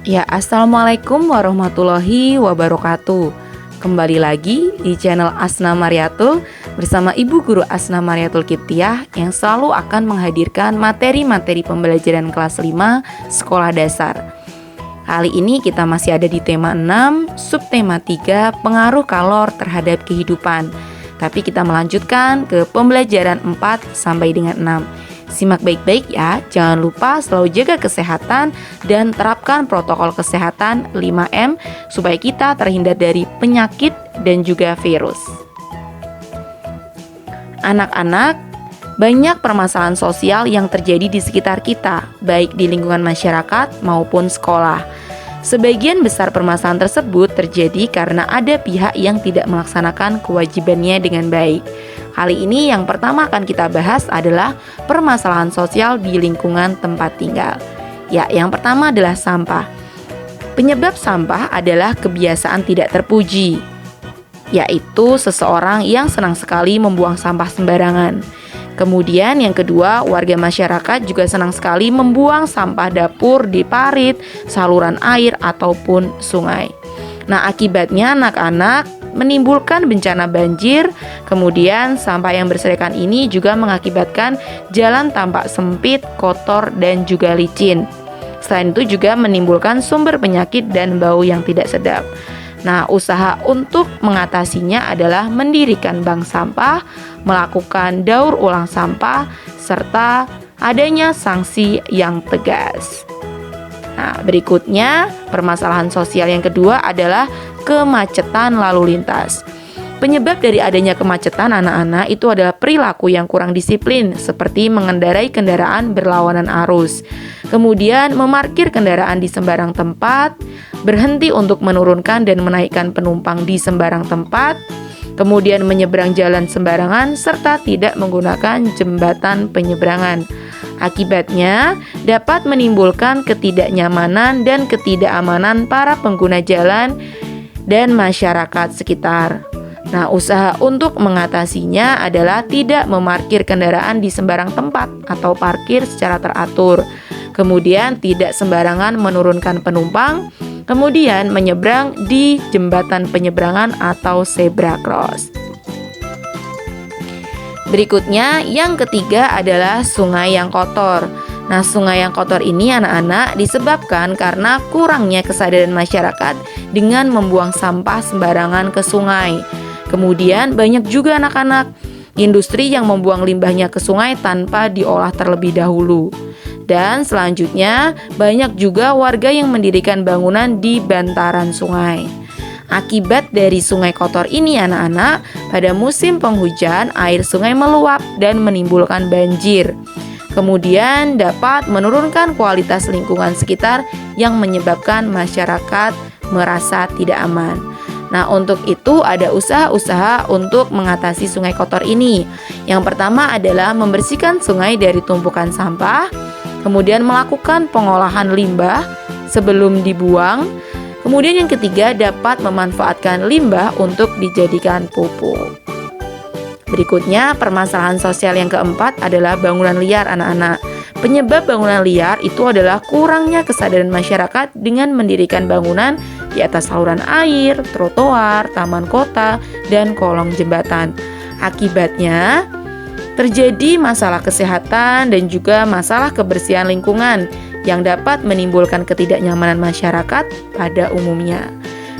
Ya, assalamualaikum warahmatullahi wabarakatuh. Kembali lagi di channel Asna Mariatul bersama Ibu Guru Asna Mariatul Kiptiah yang selalu akan menghadirkan materi-materi pembelajaran kelas 5 sekolah dasar. Kali ini kita masih ada di tema 6, subtema 3, pengaruh kalor terhadap kehidupan. Tapi kita melanjutkan ke pembelajaran 4 sampai dengan 6. Simak baik-baik ya, jangan lupa selalu jaga kesehatan dan terapkan protokol kesehatan 5M supaya kita terhindar dari penyakit dan juga virus. Anak-anak, banyak permasalahan sosial yang terjadi di sekitar kita, baik di lingkungan masyarakat maupun sekolah. Sebagian besar permasalahan tersebut terjadi karena ada pihak yang tidak melaksanakan kewajibannya dengan baik. Kali ini yang pertama akan kita bahas adalah permasalahan sosial di lingkungan tempat tinggal. Ya, yang pertama adalah sampah. Penyebab sampah adalah kebiasaan tidak terpuji, yaitu seseorang yang senang sekali membuang sampah sembarangan. Kemudian yang kedua, warga masyarakat juga senang sekali membuang sampah dapur di parit, saluran air, ataupun sungai. Nah, akibatnya anak-anak menimbulkan bencana banjir. Kemudian sampah yang berserakan ini juga mengakibatkan jalan tampak sempit, kotor, dan juga licin. Selain itu juga menimbulkan sumber penyakit dan bau yang tidak sedap. Nah, usaha untuk mengatasinya adalah mendirikan bank sampah, melakukan daur ulang sampah, serta adanya sanksi yang tegas. Nah, berikutnya permasalahan sosial yang kedua adalah kemacetan lalu lintas. Penyebab dari adanya kemacetan anak-anak itu adalah perilaku yang kurang disiplin, seperti mengendarai kendaraan berlawanan arus, kemudian memarkir kendaraan di sembarang tempat, berhenti untuk menurunkan dan menaikkan penumpang di sembarang tempat, kemudian menyeberang jalan sembarangan, serta tidak menggunakan jembatan penyeberangan. Akibatnya dapat menimbulkan ketidaknyamanan dan ketidakamanan para pengguna jalan dan masyarakat sekitar. Nah, usaha untuk mengatasinya adalah tidak memarkir kendaraan di sembarang tempat atau parkir secara teratur. Kemudian tidak sembarangan menurunkan penumpang, kemudian menyeberang di jembatan penyeberangan atau zebra cross. Berikutnya, yang ketiga adalah sungai yang kotor. Nah, sungai yang kotor ini anak-anak disebabkan karena kurangnya kesadaran masyarakat dengan membuang sampah sembarangan ke sungai. Kemudian banyak juga anak-anak industri yang membuang limbahnya ke sungai tanpa diolah terlebih dahulu. Dan selanjutnya banyak juga warga yang mendirikan bangunan di bantaran sungai. Akibat dari sungai kotor ini anak-anak, pada musim penghujan air sungai meluap dan menimbulkan banjir. Kemudian dapat menurunkan kualitas lingkungan sekitar yang menyebabkan masyarakat merasa tidak aman. Nah, untuk itu ada usaha-usaha untuk mengatasi sungai kotor ini. Yang pertama adalah membersihkan sungai dari tumpukan sampah, kemudian melakukan pengolahan limbah sebelum dibuang. Kemudian yang ketiga dapat memanfaatkan limbah untuk dijadikan pupuk. Berikutnya permasalahan sosial yang keempat adalah bangunan liar anak-anak. Penyebab bangunan liar itu adalah kurangnya kesadaran masyarakat dengan mendirikan bangunan di atas saluran air, trotoar, taman kota, dan kolong jembatan. Akibatnya terjadi masalah kesehatan dan juga masalah kebersihan lingkungan yang dapat menimbulkan ketidaknyamanan masyarakat pada umumnya.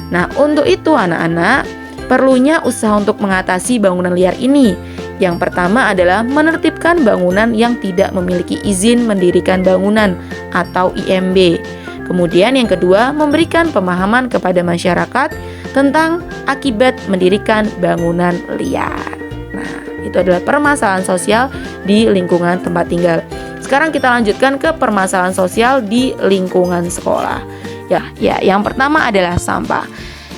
Nah, untuk itu anak-anak perlunya usaha untuk mengatasi bangunan liar ini. Yang pertama adalah menertibkan bangunan yang tidak memiliki izin mendirikan bangunan atau IMB. Kemudian yang kedua, memberikan pemahaman kepada masyarakat tentang akibat mendirikan bangunan liar. Nah, itu adalah permasalahan sosial di lingkungan tempat tinggal. Sekarang kita lanjutkan ke permasalahan sosial di lingkungan sekolah. Ya, yang pertama adalah sampah.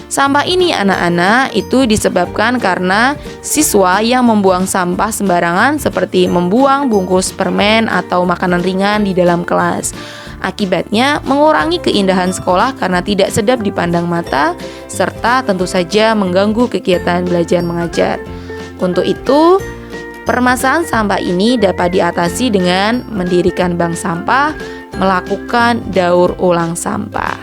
Sampah ini anak-anak itu disebabkan karena siswa yang membuang sampah sembarangan seperti membuang bungkus permen atau makanan ringan di dalam kelas. Akibatnya mengurangi keindahan sekolah karena tidak sedap dipandang mata serta tentu saja mengganggu kegiatan belajar mengajar. Untuk itu, permasalahan sampah ini dapat diatasi dengan mendirikan bank sampah, melakukan daur ulang sampah.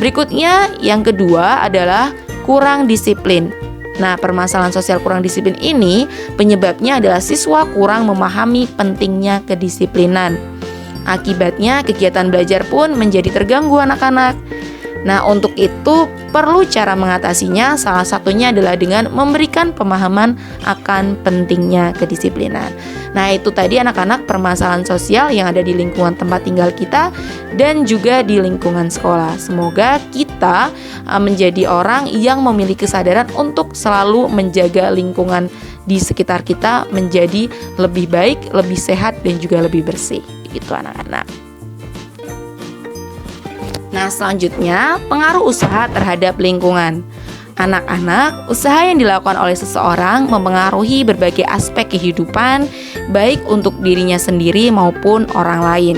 Berikutnya, yang kedua adalah kurang disiplin. Nah, permasalahan sosial kurang disiplin ini penyebabnya adalah siswa kurang memahami pentingnya kedisiplinan. Akibatnya, kegiatan belajar pun menjadi terganggu anak-anak. Nah, untuk itu perlu cara mengatasinya, salah satunya adalah dengan memberikan pemahaman akan pentingnya kedisiplinan. Nah, itu tadi anak-anak permasalahan sosial yang ada di lingkungan tempat tinggal kita dan juga di lingkungan sekolah. Semoga kita menjadi orang yang memiliki kesadaran untuk selalu menjaga lingkungan di sekitar kita menjadi lebih baik, lebih sehat, dan juga lebih bersih. Itu anak-anak. Nah, selanjutnya pengaruh usaha terhadap lingkungan. Anak-anak, usaha yang dilakukan oleh seseorang mempengaruhi berbagai aspek kehidupan, baik untuk dirinya sendiri maupun orang lain.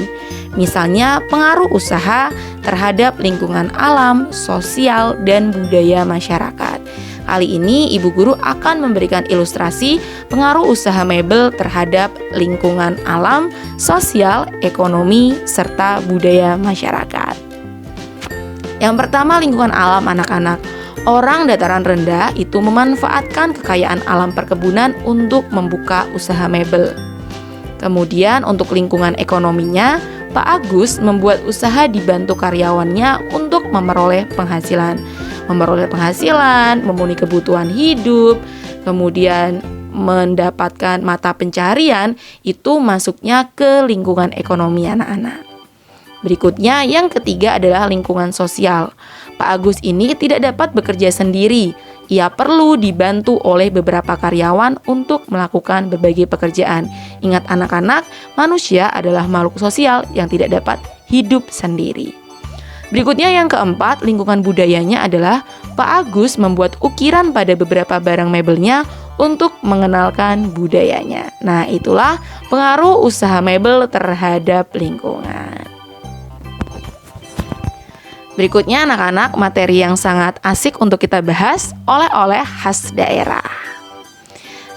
Misalnya, pengaruh usaha terhadap lingkungan alam, sosial, dan budaya masyarakat. Kali ini, Ibu Guru akan memberikan ilustrasi pengaruh usaha mebel terhadap lingkungan alam, sosial, ekonomi, serta budaya masyarakat. Yang pertama, lingkungan alam anak-anak. Orang dataran rendah itu memanfaatkan kekayaan alam perkebunan untuk membuka usaha mebel. Kemudian untuk lingkungan ekonominya, Pak Agus membuat usaha dibantu karyawannya untuk memperoleh penghasilan. Memenuhi kebutuhan hidup, kemudian mendapatkan mata pencaharian, itu masuknya ke lingkungan ekonomi anak-anak. Berikutnya, yang ketiga adalah lingkungan sosial. Pak Agus ini tidak dapat bekerja sendiri. Ia perlu dibantu oleh beberapa karyawan untuk melakukan berbagai pekerjaan. Ingat anak-anak, manusia adalah makhluk sosial yang tidak dapat hidup sendiri. Berikutnya yang keempat, lingkungan budayanya adalah Pak Agus membuat ukiran pada beberapa barang mebelnya untuk mengenalkan budayanya. Nah, itulah pengaruh usaha mebel terhadap lingkungan. Berikutnya anak-anak, materi yang sangat asik untuk kita bahas, oleh-oleh khas daerah.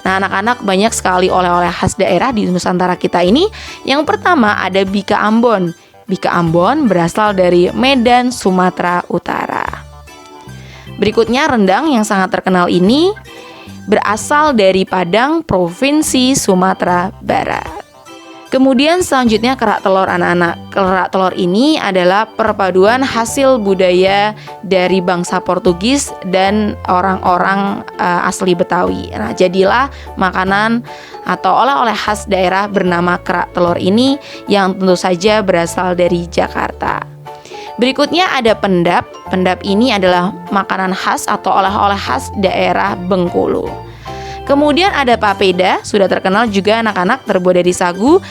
Nah, anak-anak, banyak sekali oleh-oleh khas daerah di Nusantara kita ini. Yang pertama ada Bika Ambon. Bika Ambon berasal dari Medan, Sumatera Utara. Berikutnya rendang yang sangat terkenal ini berasal dari Padang, Provinsi Sumatera Barat. Kemudian selanjutnya kerak telur anak-anak. Kerak telur ini adalah perpaduan hasil budaya dari bangsa Portugis dan orang-orang asli Betawi. Nah, jadilah makanan atau oleh-oleh khas daerah bernama kerak telur ini yang tentu saja berasal dari Jakarta. Berikutnya ada pendap. Pendap ini adalah makanan khas atau oleh-oleh khas daerah Bengkulu. Kemudian ada papeda, sudah terkenal juga anak-anak, terbuat dari sagu,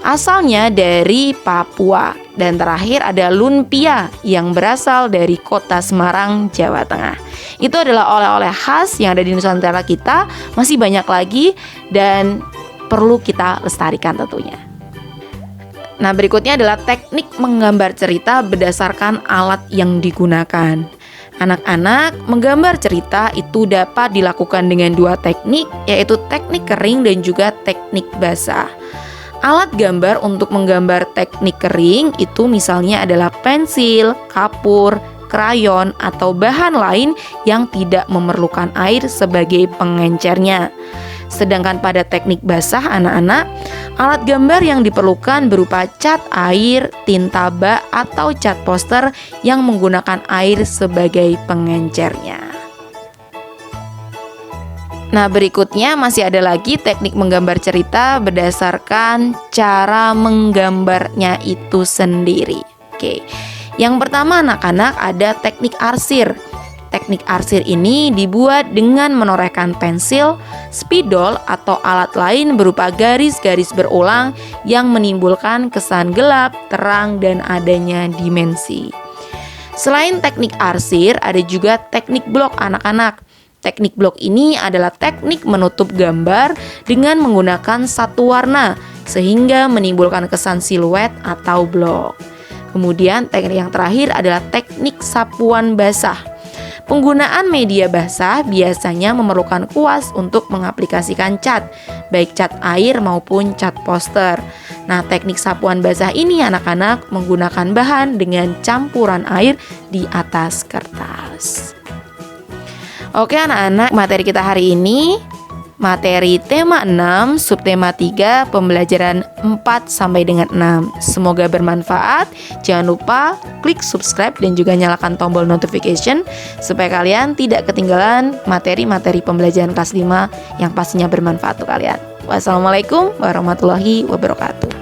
asalnya dari Papua. Dan terakhir ada lumpia yang berasal dari kota Semarang, Jawa Tengah. Itu adalah oleh-oleh khas yang ada di Nusantara kita, masih banyak lagi dan perlu kita lestarikan tentunya. Nah, berikutnya adalah teknik menggambar cerita berdasarkan alat yang digunakan. Anak-anak, menggambar cerita itu dapat dilakukan dengan dua teknik, yaitu teknik kering dan juga teknik basah. Alat gambar untuk menggambar teknik kering itu misalnya adalah pensil, kapur, krayon, atau bahan lain yang tidak memerlukan air sebagai pengencernya. Sedangkan pada teknik basah anak-anak, alat gambar yang diperlukan berupa cat air, tinta bak, atau cat poster yang menggunakan air sebagai pengencernya. Nah, berikutnya masih ada lagi teknik menggambar cerita berdasarkan cara menggambarnya itu sendiri. Oke. Yang pertama anak-anak ada teknik arsir. Teknik arsir ini dibuat dengan menorehkan pensil, spidol, atau alat lain berupa garis-garis berulang yang menimbulkan kesan gelap, terang, dan adanya dimensi. Selain teknik arsir, ada juga teknik blok anak-anak. Teknik blok ini adalah teknik menutup gambar dengan menggunakan satu warna sehingga menimbulkan kesan siluet atau blok. Kemudian teknik yang terakhir adalah teknik sapuan basah. Penggunaan media basah biasanya memerlukan kuas untuk mengaplikasikan cat, baik cat air maupun cat poster. Nah, teknik sapuan basah ini anak-anak menggunakan bahan dengan campuran air di atas kertas. Oke anak-anak, materi kita hari ini materi tema 6, subtema 3, pembelajaran 4 sampai dengan 6. Semoga bermanfaat. Jangan lupa klik subscribe dan juga nyalakan tombol notification supaya kalian tidak ketinggalan materi-materi pembelajaran kelas 5 yang pastinya bermanfaat untuk kalian. Wassalamualaikum warahmatullahi wabarakatuh.